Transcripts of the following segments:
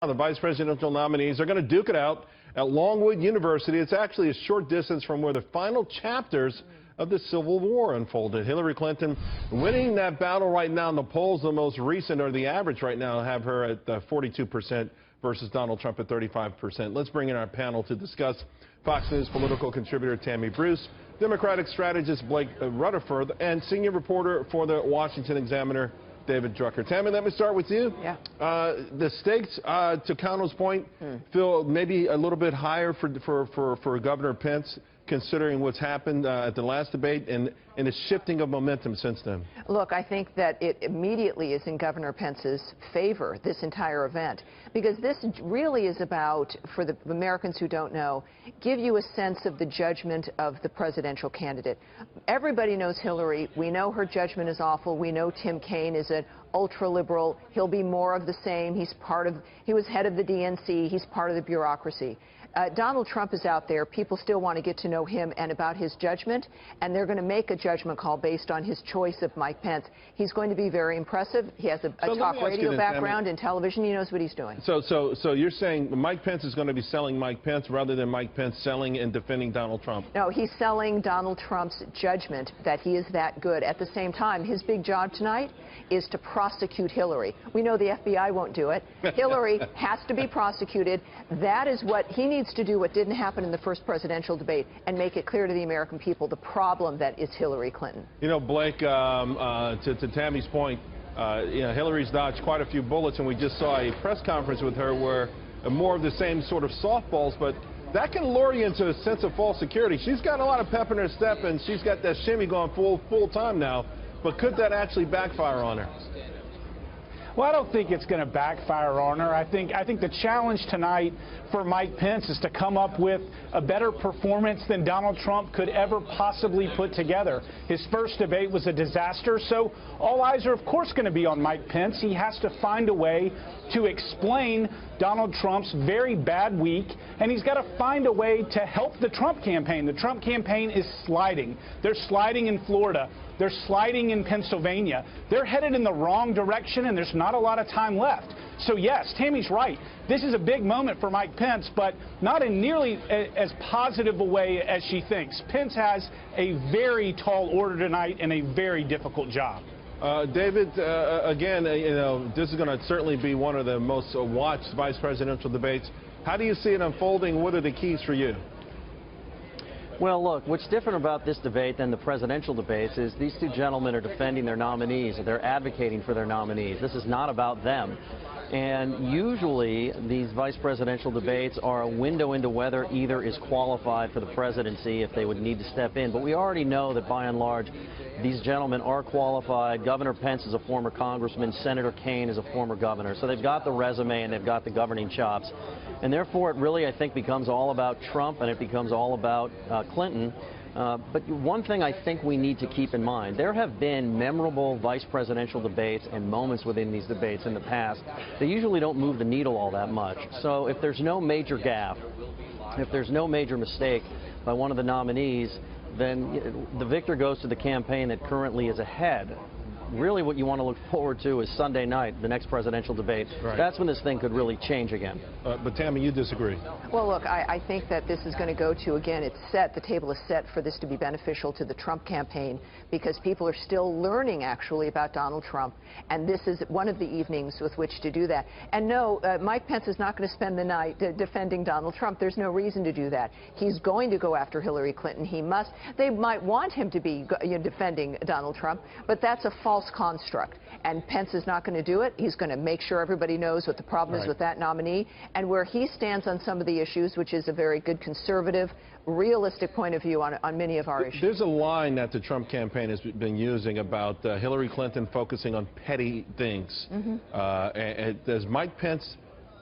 The vice presidential nominees are going to duke it out at Longwood University. It's actually a short distance from where the final chapters of the Civil War unfolded. Hillary Clinton winning that battle right now in the polls. The most recent, or the average right now, have her at 42% versus Donald Trump at 35%. Let's bring in our panel to discuss. Fox News political contributor Tammy Bruce, Democratic strategist Blake Rutherford, and senior reporter for the Washington Examiner, David Drucker. Tammy, let me start with you. Yeah. The stakes, to Connell's point, feel maybe a little bit higher for Governor Pence, considering what's happened at the last debate and the shifting of momentum since then. Look, I think that it immediately is in Governor Pence's favor, this entire event, because this really is about, for the Americans who don't know, give you a sense of the judgment of the presidential candidate. Everybody knows Hillary. We know her judgment is awful. We know Tim Kaine is an ultra-liberal. He'll be more of the same. He was head of the DNC. He's part of the bureaucracy. Donald Trump is out there. People still want to get to know him and about his judgment, and they're going to make a judgment call based on his choice of Mike Pence. He's going to be very impressive. He has a talk radio background and television. He knows what he's doing. So you're saying Mike Pence is going to be selling Mike Pence rather than Mike Pence selling and defending Donald Trump? No, he's selling Donald Trump's judgment that he is that good. At the same time, his big job tonight is to prosecute Hillary. We know the FBI won't do it. Hillary has to be prosecuted. That is what he needs to do, what didn't happen in the first presidential debate, and make it clear to the American people the problem that is Hillary Clinton. You know, Blake, to Tammy's point, Hillary's dodged quite a few bullets, and we just saw a press conference with her where more of the same sort of softballs, but that can lure you into a sense of false security. She's got a lot of pep in her step, and she's got that shimmy going full time now, but could that actually backfire on her? Well, I don't think it's going to backfire on her. I think the challenge tonight for Mike Pence is to come up with a better performance than Donald Trump could ever possibly put together. His first debate was a disaster, so all eyes are, of course, going to be on Mike Pence. He has to find a way to explain Donald Trump's very bad week, and he's got to find a way to help the Trump campaign. The Trump campaign is sliding. They're sliding in Florida. They're sliding in Pennsylvania. They're headed in the wrong direction, and there's not a lot of time left. So, yes, Tammy's right. This is a big moment for Mike Pence, but not in nearly as positive a way as she thinks. Pence has a very tall order tonight and a very difficult job. David, again, this is going to certainly be one of the most watched vice presidential debates. How do you see it unfolding? What are the keys for you? Well, look, what's different about this debate than the presidential debates is these two gentlemen are defending their nominees. They're advocating for their nominees. This is not about them. And usually these vice presidential debates are a window into whether either is qualified for the presidency if they would need to step in. But we already know that by and large these gentlemen are qualified. Governor Pence is a former congressman. Senator Kaine is a former governor. So they've got the resume and they've got the governing chops. And therefore, it really, I think, becomes all about Trump and it becomes all about Clinton. But one thing I think we need to keep in mind, there have been memorable vice presidential debates and moments within these debates in the past. They usually don't move the needle all that much. So if there's no major gaffe, if there's no major mistake by one of the nominees, then the victor goes to the campaign that currently is ahead. Really what you want to look forward to is Sunday night, the next presidential debate. Right. That's when this thing could really change again. But Tammy, you disagree. Well, look, I think that this is going to go to, again, it's set, the table is set for this to be beneficial to the Trump campaign because people are still learning, actually, about Donald Trump. And this is one of the evenings with which to do that. And no, Mike Pence is not going to spend the night defending Donald Trump. There's no reason to do that. He's going to go after Hillary Clinton. He must. They might want him to be defending Donald Trump, but that's a false construct, and Pence is not going to do it. He's going to make sure everybody knows what the problem is with that nominee and where he stands on some of the issues, which is a very good conservative, realistic point of view on many of our issues. There's a line that the Trump campaign has been using about Hillary Clinton focusing on petty things. Does Mike Pence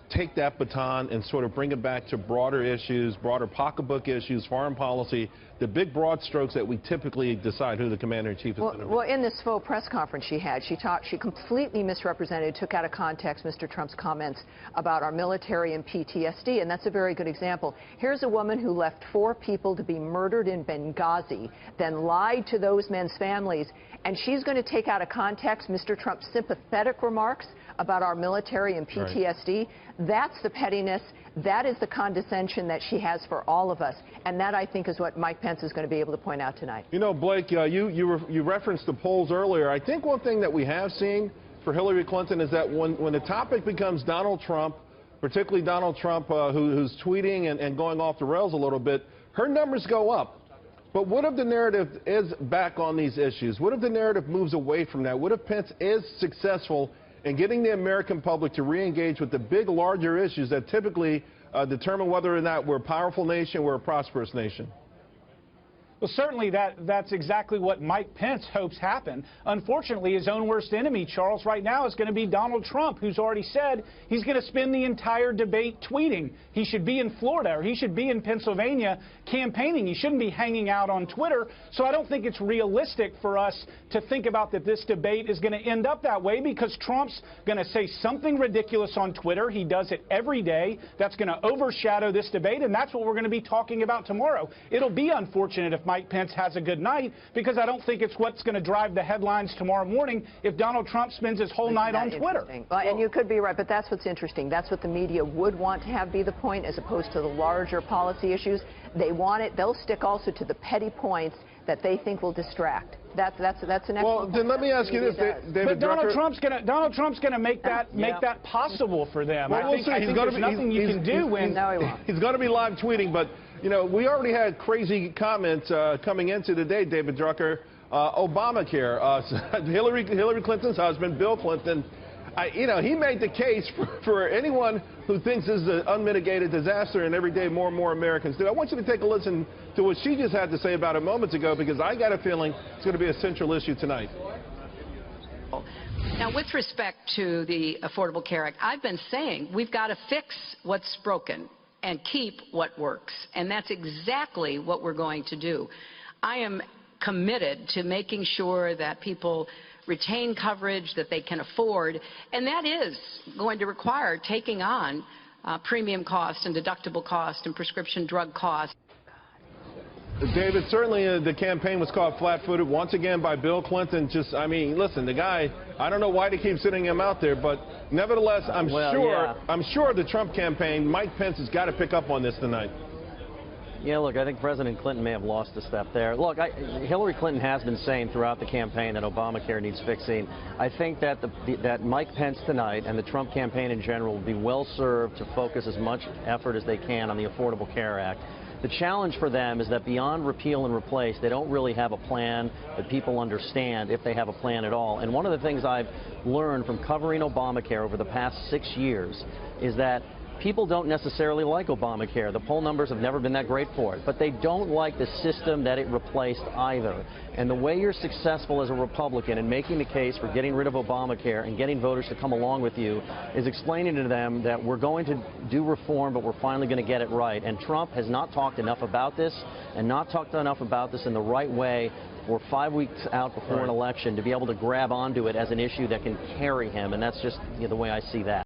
take that baton and sort of bring it back to broader issues, broader pocketbook issues, foreign policy, the big broad strokes that we typically decide who the commander-in-chief is going to be? Well, in this faux press conference she had, she completely misrepresented, took out of context Mr. Trump's comments about our military and PTSD, and that's a very good example. Here's a woman who left 4 people to be murdered in Benghazi, then lied to those men's families, and she's going to take out of context Mr. Trump's sympathetic remarks about our military and PTSD. That's the pettiness. That is the condescension that she has for all of us. And that, I think, is what Mike Pence is going to be able to point out tonight. You know, Blake, you referenced the polls earlier. I think one thing that we have seen for Hillary Clinton is that when the topic becomes Donald Trump, particularly Donald Trump, who's tweeting and going off the rails a little bit, her numbers go up. But what if the narrative is back on these issues? What if the narrative moves away from that? What if Pence is successful in getting the American public to re-engage with the big, larger issues that typically determine whether or not we're a powerful nation, we're a prosperous nation? Well, certainly that's exactly what Mike Pence hopes happen. Unfortunately, his own worst enemy, Charles, right now is going to be Donald Trump, who's already said he's going to spend the entire debate tweeting. He should be in Florida or he should be in Pennsylvania campaigning. He shouldn't be hanging out on Twitter. So I don't think it's realistic for us to think about that this debate is going to end up that way, because Trump's going to say something ridiculous on Twitter. He does it every day. That's going to overshadow this debate, and that's what we're going to be talking about tomorrow. It'll be unfortunate if Mike Pence has a good night, because I don't think it's what's going to drive the headlines tomorrow morning if Donald Trump spends his whole night on Twitter. Well, and you could be right, but that's what's interesting. That's what the media would want to have be the point, as opposed to the larger policy issues. They want it. They'll stick also to the petty points that they think will distract. That's an excellent Well, then let me ask you this, David Donald Drucker. Trump's gonna make that possible for them. Well, I think there's nothing you can do when. No, he won't. He's going to be live tweeting, but you know, we already had crazy comments coming into the day, David Drucker. Obamacare, Hillary Clinton's husband, Bill Clinton. You know, he made the case for anyone who thinks this is an unmitigated disaster, and every day more and more Americans do. I want you to take a listen to what she just had to say about it moments ago, because I got a feeling it's going to be a central issue tonight. Now, with respect to the Affordable Care Act, I've been saying we've got to fix what's broken and keep what works, and that's exactly what we're going to do. I am committed to making sure that people retain coverage that they can afford, and that is going to require taking on premium costs and deductible costs and prescription drug costs. David, certainly the campaign was caught flat-footed once again by Bill Clinton. I mean, listen, the guy, I don't know why they keep sitting him out there, but nevertheless, I'm sure the Trump campaign, Mike Pence, has got to pick up on this tonight. Yeah, look, I think President Clinton may have lost a step there. Look, Hillary Clinton has been saying throughout the campaign that Obamacare needs fixing. I think that that Mike Pence tonight and the Trump campaign in general will be well served to focus as much effort as they can on the Affordable Care Act. The challenge for them is that beyond repeal and replace, they don't really have a plan that people understand, if they have a plan at all. And one of the things I've learned from covering Obamacare over the past 6 years is that people don't necessarily like Obamacare. The poll numbers have never been that great for it, but they don't like the system that it replaced either. And the way you're successful as a Republican in making the case for getting rid of Obamacare and getting voters to come along with you is explaining to them that we're going to do reform, but we're finally going to get it right. And Trump has not talked enough about this, and not talked enough about this in the right way. We're 5 weeks out before an election to be able to grab onto it as an issue that can carry him, and that's just the way I see that.